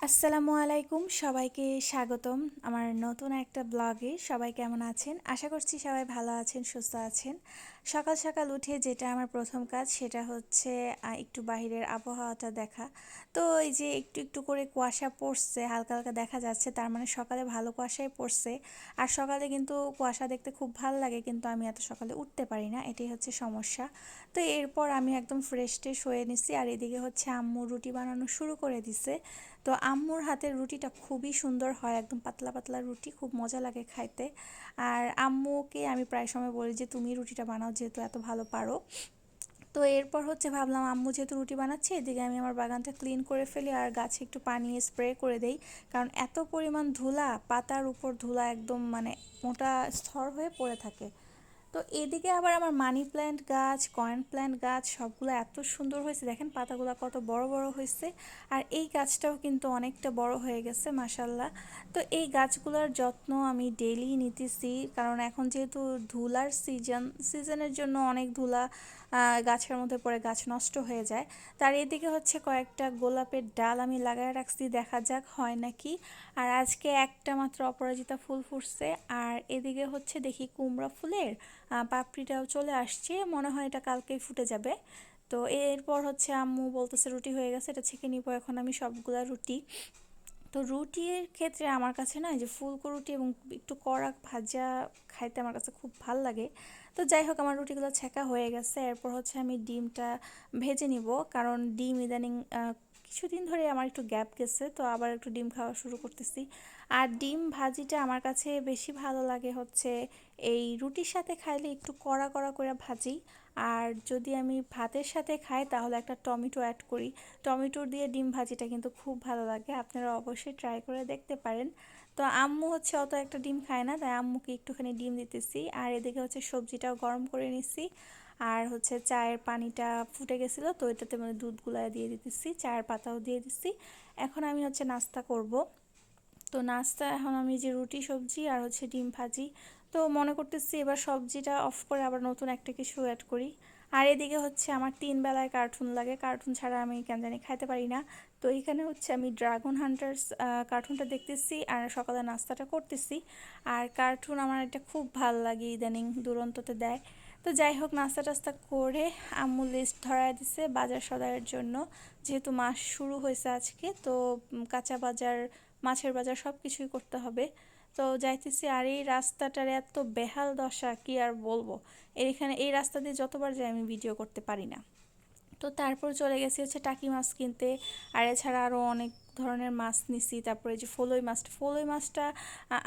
আসসালামু আলাইকুম, সবাইকে স্বাগতম আমার নতুন একটা ব্লগে। সবাই কেমন আছেন? আশা করছি সবাই ভালো আছেন, সুস্থ আছেন। সকাল সকাল উঠে যেটা আমার প্রথম কাজ সেটা হচ্ছে একটু বাহিরের আবহাওয়াটা দেখা। তো এই যে একটু একটু করে কুয়াশা পড়ছে, হালকা হালকা দেখা যাচ্ছে, তার মানে সকালে ভালো কুয়াশাই পড়ছে। আর সকালে কিন্তু কুয়াশা দেখতে খুব ভালো লাগে, কিন্তু আমি এত সকালে উঠতে পারি না, এটাই হচ্ছে সমস্যা। তো এরপর আমি একদম ফ্রেশ ট্রেশ হয়ে নিছি, আর এদিকে হচ্ছে আম্মু রুটি বানানো শুরু করে দিছে। তো আম্মুর হাতের রুটিটা খুবই সুন্দর হয়, একদম পাতলা পাতলা রুটি, খুব মজা লাগে খাইতে। আর আম্মুকে আমি প্রায় সময় বলি যে তুমি রুটিটা বানাও, যেহেতু এত ভালো পারো। তো এরপর হচ্ছে ভাবলাম আম্মু যেহেতু রুটি বানাচ্ছে, এদিকে আমি আমার বাগানটা ক্লিন করে ফেলি আর গাছে একটু পানি স্প্রে করে দেই। কারণ এত পরিমাণ ধুলা, পাতার উপর ধুলা একদম মানে মোটা স্তর হয়ে পড়ে থাকে। তো এদিকে আবার আমার মানি প্ল্যান্ট গাছ, কয়েন প্ল্যান্ট গাছ সবগুলো এত সুন্দর হয়েছে, দেখেন পাতাগুলো কত বড় বড় হয়েছে। আর এই গাছটাও কিন্তু অনেকটা বড় হয়ে গেছে মাশাল্লাহ। তো এই গাছগুলোর যত্ন আমি ডেইলি নিতেছি, কারণ এখন যেহেতু ধুলার সিজনের জন্য অনেক ধুলা গাছের মধ্যে পড়ে গাছ নষ্ট হয়ে যায়। তার এদিকে হচ্ছে কয়েকটা গোলাপের ডাল আমি লাগায় রাখছি, দেখা যাক হয় নাকি। আর আজকে একটা মাত্র অপরাজিতা ফুল ফুটছে। আর এদিকে হচ্ছে দেখি কুমড়া ফুলের পাপড়িটাও চলে আসছে, মনে হয় এটা কালকেই ফুটে যাবে। তো এরপর হচ্ছে আম্মু বলতেছে রুটি হয়ে গেছে, এটা ছেঁকে নিব এখন আমি সবগুলা রুটি। তো রুটির ক্ষেত্রে আমার কাছে না, যে ফুলকো রুটি এবং একটু কড়া ভাজা খাইতে আমার কাছে খুব ভাল লাগে। তো যাই হোক, আমার রুটিগুলো ছেঁকা হয়ে গেছে। এরপর হচ্ছে আমি ডিমটা ভেজে নিব, কারণ ডিম ইদানিং কিছুদিন ধরে আমার একটু গ্যাপ গেছে, তো আবার একটু ডিম খাওয়া শুরু করতেছি। আর ডিম ভাজিটা আমার কাছে বেশি ভালো লাগে হচ্ছে এই রুটির সাথে খাইলে একটু কড়া কড়া করে ভাজি। আর যদি আমি ভাতের সাথে খাই তাহলে একটা টমেটো অ্যাড করি। টমেটো দিয়ে ডিম ভাজিটা কিন্তু খুব ভালো লাগে, আপনারা অবশ্যই ট্রাই করে দেখতে পারেন। তো আম্মু হচ্ছে অত একটা ডিম খায় না, তাই আম্মুকে একটুখানি ডিম দিতেছি। আর এদিকে হচ্ছে সবজিটাও গরম করে নিছি। আর হচ্ছে চায়ের পানিটা ফুটে গেছিলো, তো এটাতে মানে দুধ গুলায় দিয়ে দিতেছি, চায়ের পাতাও দিয়ে দিচ্ছি। এখন আমি হচ্ছে নাস্তা করব। তো নাস্তা এখন আমি যে রুটি সবজি আর হচ্ছে ডিম ভাজি। তো মনে করতেছি এবার সবজিটা অফ করে আবার নতুন একটা কিছু অ্যাড করি। আর এদিকে হচ্ছে আমার 3 বেলায় কার্টুন লাগে, কার্টুন ছাড়া আমি কেন জানি খাইতে পারি না। তো এখানে হচ্ছে আমি ড্রাগন হান্টার্স কার্টুনটা দেখতেছি আর সকালে নাস্তাটা করতেছি। আর কার্টুন আমার এটা খুব ভাল লাগে, ইদানিং দুরন্ততে দেয়। তো যাই হোক, নাস্তা টাস্তা করে আম্মু লিস্ট ধরায় দিছে বাজার সদাইয়ের জন্য। যেহেতু মাস শুরু হয়েছে আজকে, তো কাঁচা বাজার, মাছের বাজার সব কিছুই করতে হবে। তো যাইতেছি, আর এই রাস্তাটার এত বেহাল দশা কি আর বলবো। এখানে এই রাস্তা দিয়ে যতবার যাই আমি ভিডিও করতে পারি না। তো তারপর চলে গেছি হচ্ছে টাকি মাছ কিনতে। আর এছাড়া আরও অনেক ধরনের মাছ নিছি। তারপরে যে ফলই মাছটা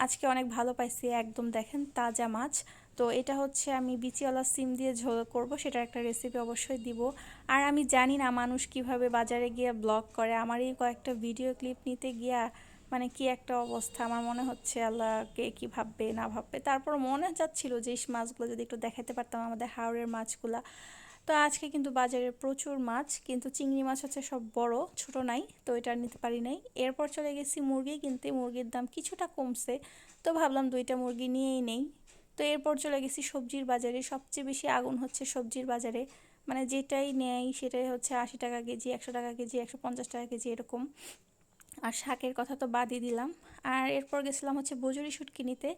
আজকে অনেক ভালো পাইছি, একদম দেখেন তাজা মাছ। তো এটা হচ্ছে আমি বিচিওয়ালা সিম দিয়ে ঝোল করব, সেটার একটা রেসিপি অবশ্যই দিব। আর আমি জানি না মানুষ কিভাবে বাজারে গিয়ে ব্লগ করে, আমার এই কয়েকটা ভিডিও ক্লিপ নিতে গিয়া মানে কি একটা অবস্থা, আমার মনে হচ্ছে আল্লাহ কে কি ভাববে না ভাববে। তারপর মনে যাচ্ছিল যে এই মাছগুলো যদি একটু দেখাতে পারতাম, আমাদের হাওরের মাছগুলা। তো আজকে কিন্তু বাজারে প্রচুর মাছ, কিন্তু চিংড়ি মাছ হচ্ছে সব বড়, ছোট নাই, তো এটা নিতে পারি নাই। এরপর চলে গেছি মুরগি কিনতে, মুরগির দাম কিছুটা কমছে, তো ভাবলাম 2টা মুরগি নিয়েই নেই। তো এরপর চলে গেছি সবজির বাজারে, সবচেয়ে বেশি আগুন হচ্ছে সবজির বাজারে। মানে যেটাই নেই সেটাই হচ্ছে 80 টাকা কেজি, 100 টাকা কেজি, 150 টাকা কেজি এরকম। আর শাকের কথা তো বাদই দিলাম। আর এরপর গেছিলাম হচ্ছে বজরি শুটকি নিতে।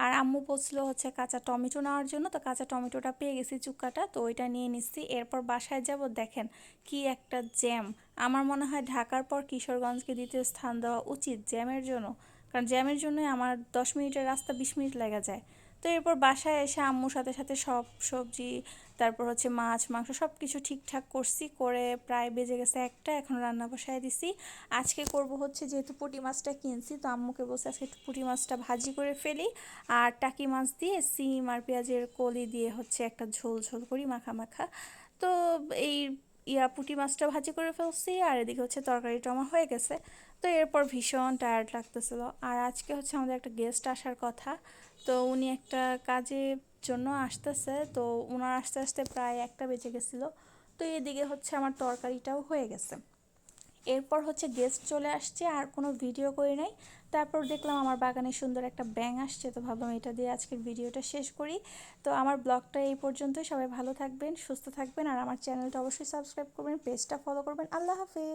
আর আম্মু বলছিল হচ্ছে কাঁচা টমেটো নেওয়ার জন্য, তো কাঁচা টমেটোটা পেয়ে গেছি চুক্কাটা, তো ওইটা নিয়ে নিচ্ছি। এরপর বাসায় যাব, দেখেন কি একটা জ্যাম। আমার মনে হয় ঢাকার পর কিশোরগঞ্জকে দ্বিতীয় স্থান দেওয়া উচিত জ্যামের জন্য, কারণ জ্যামের জন্য আমার 10 মিনিটের রাস্তা 20 মিনিট লেগে যায়। তো এরপর বাসায় এসে আম্মুর সাথে সাথে সব সবজি, তারপর হচ্ছে মাছ মাংস সব কিছু ঠিকঠাক করছি, করে প্রায় বেজে গেছে একটা, এখন রান্না বসায় দিছি। আজকে করব হচ্ছে, যেহেতু পুঁটি মাছটা কিনছি, তো আম্মুকে বলছে আজকে একটু পুঁটি মাছটা ভাজি করে ফেলি। আর টাকি মাছ দিয়ে সিম আর পেঁয়াজের কলি দিয়ে হচ্ছে একটা ঝোল ঝোল করি, মাখা মাখা। তো এই পুঁটি মাছটা ভাজি করে ফেলছি, আর এদিকে হচ্ছে তরকারিটা আমার হয়ে গেছে। তো এরপর ভীষণ টায়ার্ড লাগতেছিল। আর আজকে হচ্ছে আমাদের একটা গেস্ট আসার কথা, তো উনি একটা কাজের জন্য আসতেছে, তো ওনার আস্তে আস্তে প্রায় 1টা বেজে গেছিলো। তো এদিকে হচ্ছে আমার তরকারিটাও হয়ে গেছে। এরপর হচ্ছে গেস্ট চলে আসছে, আর কোনো ভিডিও করি নাই। তারপর দেখলাম আমার বাগানে সুন্দর একটা ব্যাঙ আসছে, তো ভাবলাম এটা দিয়ে আজকের ভিডিওটা শেষ করি। তো আমার ব্লগটা এই পর্যন্তই, সবাই ভালো থাকবেন, সুস্থ থাকবেন, আর আমার চ্যানেলটা অবশ্যই সাবস্ক্রাইব করবেন, পেজটা ফলো করবেন। আল্লাহ হাফেজ।